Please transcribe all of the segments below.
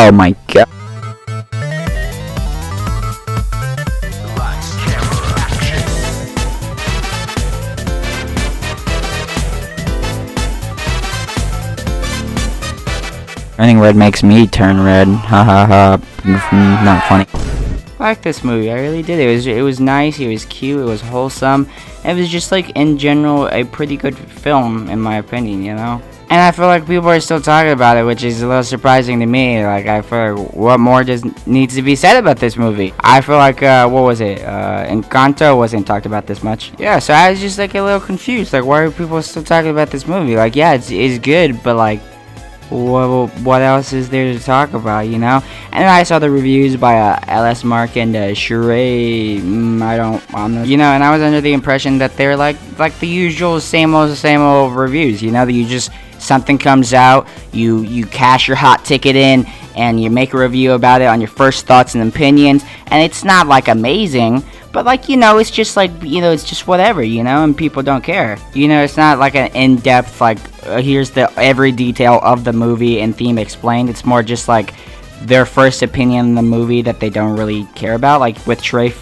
Oh my god. Turning red makes me turn red. Ha ha ha. Not funny. I like this movie. I really did. It was nice. It was cute. It was wholesome. It was just like in general a pretty good film in my opinion, you know. And I feel like people are still talking about it, which is a little surprising to me. Like I feel like what more needs to be said about this movie? I feel like what was it? Encanto wasn't talked about this much. Yeah, so I was just like a little confused. Like why are people still talking about this movie? Like yeah, it's good, but like. What else is there to talk about, you know? And then I saw the reviews by LS Mark and Sheree. I'm not, you know, and I was under the impression that they're like the usual same old reviews, you know, that you just something comes out, you cash your hot ticket in, and you make a review about it on your first thoughts and opinions, and it's not like amazing. But, like, you know, it's just, like, you know, it's just whatever, you know, and people don't care. You know, it's not, like, an in-depth, like, here's every detail of the movie and theme explained. It's more just, like, their first opinion on the movie that they don't really care about. Like, with Trey...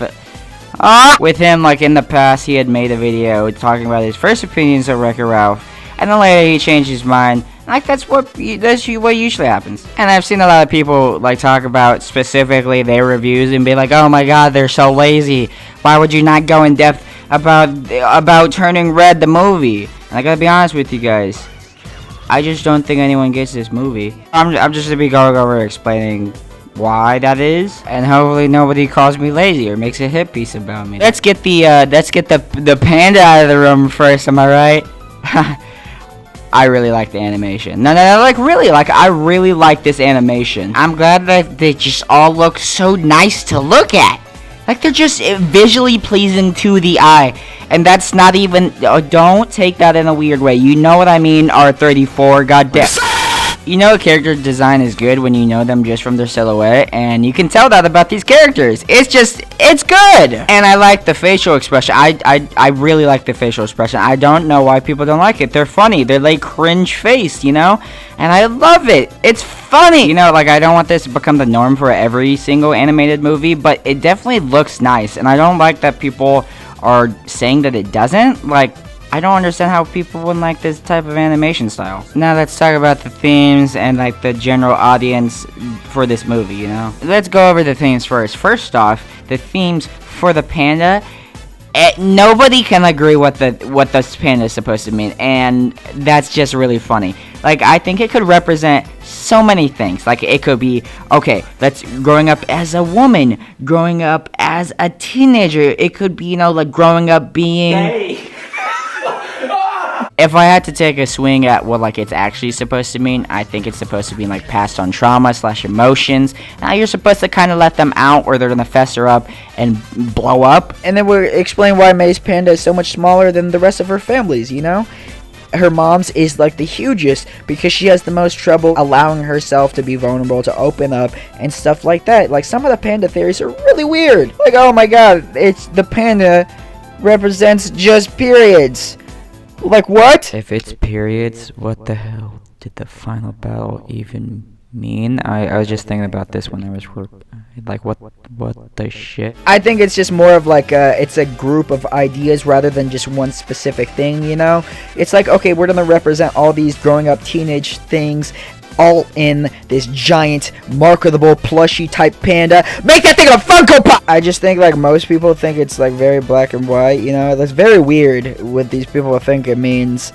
with him, like, in the past, he had made a video talking about his first opinions of Wreck-It Ralph. And then later he changed his mind. Like, that's what usually happens. And I've seen a lot of people, like, talk about specifically their reviews and be like, oh my god, they're so lazy. Why would you not go in depth about Turning Red, the movie? And I gotta be honest with you guys. I just don't think anyone gets this movie. I'm just gonna be going over explaining why that is, and hopefully nobody calls me lazy or makes a hit piece about me. Let's get the panda out of the room first, am I right? I really like the animation. No, like really, like I really like this animation. I'm glad that they just all look so nice to look at. Like they're just visually pleasing to the eye. And that's not even, don't take that in a weird way. You know what I mean, R34, goddamn. You know a character design is good when you know them just from their silhouette, and you can tell that about these characters. It's good! And I like the facial expression. I really like the facial expression. I don't know why people don't like it. They're funny. They're like cringe face, you know? And I love it. It's funny! You know, like I don't want this to become the norm for every single animated movie, but it definitely looks nice. And I don't like that people are saying that it doesn't. Like, I don't understand how people wouldn't like this type of animation style. Now let's talk about the themes and like the general audience for this movie, you know? Let's go over the themes first. First off, the themes for the panda. Nobody can agree what this panda is supposed to mean, and that's just really funny. Like, I think it could represent so many things. Like, it could be, okay, that's growing up as a woman, growing up as a teenager. It could be, you know, like growing up being... Hey. If I had to take a swing at what like it's actually supposed to mean, I think it's supposed to be like passed on trauma / emotions. Now you're supposed to kind of let them out or they're gonna fester up and blow up. And then we'll explain why May's panda is so much smaller than the rest of her families, you know? Her mom's is like the hugest because she has the most trouble allowing herself to be vulnerable, to open up and stuff like that. Like some of the panda theories are really weird. Like, oh my god, it's the panda represents just periods. Like what? If it's periods, what the hell did the final battle even mean? I was just thinking about this when I was like, what the shit? I think it's just more of like it's a group of ideas rather than just one specific thing, you know? It's like, okay, we're gonna represent all these growing up teenage things all in this giant marketable plushy type panda. Make that thing a Funko Pop! I just think like most people think it's like very black and white, you know? That's very weird what these people think it means.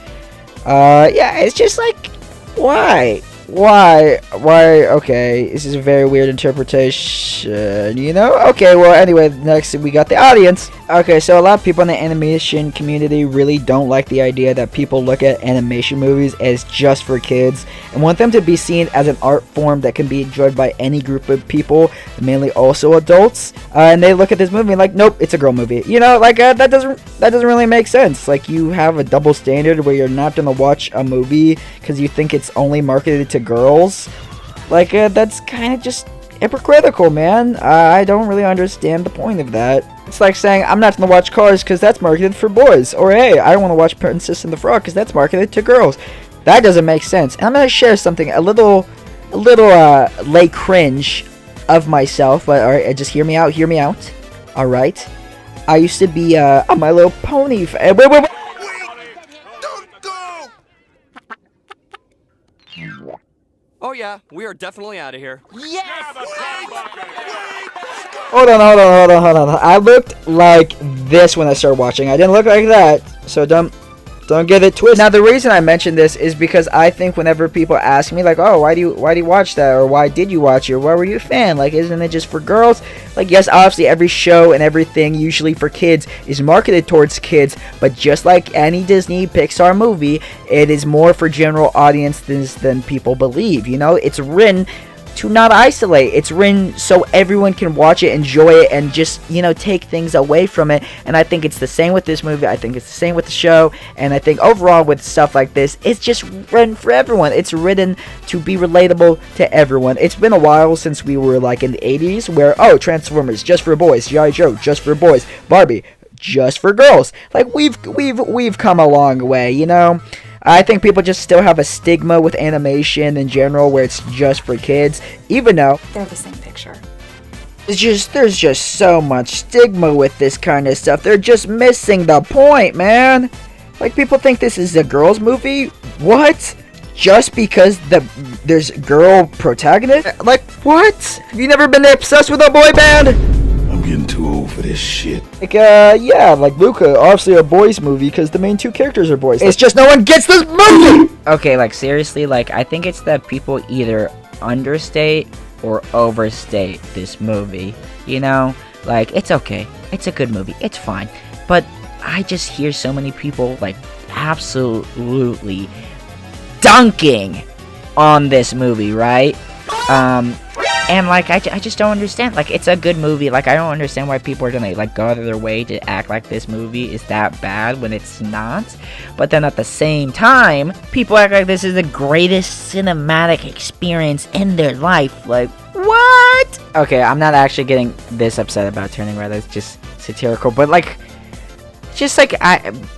Yeah, it's just like, why? Okay, this is a very weird interpretation, you know? Okay, well, anyway, next we got the audience. Okay, so a lot of people in the animation community really don't like the idea that people look at animation movies as just for kids and want them to be seen as an art form that can be enjoyed by any group of people, mainly also adults. And they look at this movie like, nope, it's a girl movie. You know, like that doesn't really make sense. Like you have a double standard where you're not gonna watch a movie because you think it's only marketed to girls. Like that's kind of just hypocritical, man. I don't really understand the point of that. It's like saying I'm not gonna watch Cars because that's marketed for boys, or hey, I don't want to watch Princess and the Frog because that's marketed to girls. That doesn't make sense. And I'm gonna share something a little lay cringe of myself, but alright, just hear me out, alright. I used to be a My Little Pony fan. Wait, Don't go! Oh yeah, we are definitely out of here. hold on. I looked like this when I started watching. I didn't look like that, so don't get it twisted. Now, the reason I mention this is because I think whenever people ask me, like, oh, why do you watch that? Or why did you watch it? Or why were you a fan? Like, isn't it just for girls? Like, yes, obviously, every show and everything, usually for kids, is marketed towards kids. But just like any Disney Pixar movie, it is more for general audiences than people believe. You know, it's written to not isolate. It's written so everyone can watch it, enjoy it, and just, you know, take things away from it. And I think it's the same with this movie. I think it's the same with the show. And I think overall with stuff like this, it's just written for everyone. It's written to be relatable to everyone. It's been a while since we were like in the 80s where, oh, Transformers just for boys, G.I. Joe just for boys, Barbie just for girls. Like, we've come a long way, you know. I think people just still have a stigma with animation in general where it's just for kids, even though they're the same picture. There's just so much stigma with this kind of stuff. They're just missing the point, man. Like, people think this is a girls' movie? What? Just because there's girl protagonist? Like, what? Have you never been obsessed with a boy band? I'm getting too old for this shit. Like, yeah, like Luca, obviously a boys movie because the main two characters are boys. It's just no one gets this movie! Okay, like, seriously, like, I think it's that people either understate or overstate this movie, you know? Like, it's okay. It's a good movie. It's fine. But I just hear so many people, like, absolutely dunking on this movie, right? And, like, I just don't understand. Like, it's a good movie. Like, I don't understand why people are gonna, like, go out of their way to act like this movie is that bad when it's not. But then at the same time, people act like this is the greatest cinematic experience in their life. Like, what? Okay, I'm not actually getting this upset about Turning Red. It's just satirical. But, like, just, like,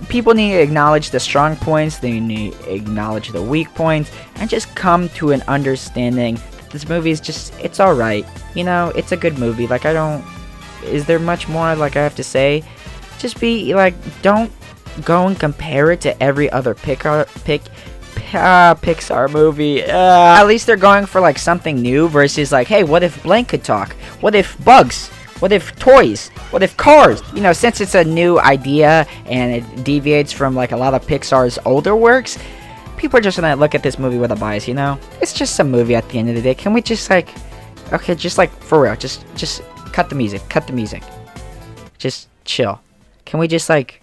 people need to acknowledge the strong points. They need to acknowledge the weak points. And just come to an understanding. This movie is just, it's alright, you know, it's a good movie. Like, is there much more, like, I have to say? Just be, like, don't go and compare it to every other Pixar movie. At least they're going for, like, something new versus, like, hey, what if blank could talk? What if bugs? What if toys? What if cars? You know, since it's a new idea and it deviates from, like, a lot of Pixar's older works, people are just gonna look at this movie with a bias, you know? It's just a movie at the end of the day. Can we just, like, okay, just, like, for real, just cut the music. Just chill. Can we just, like,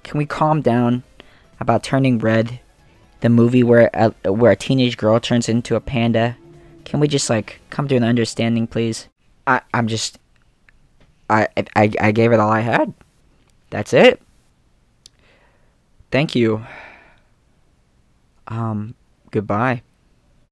can we calm down about Turning Red, the movie where a teenage girl turns into a panda? Can we just, like, come to an understanding, please? I gave it all I had. That's it. Thank you. Goodbye.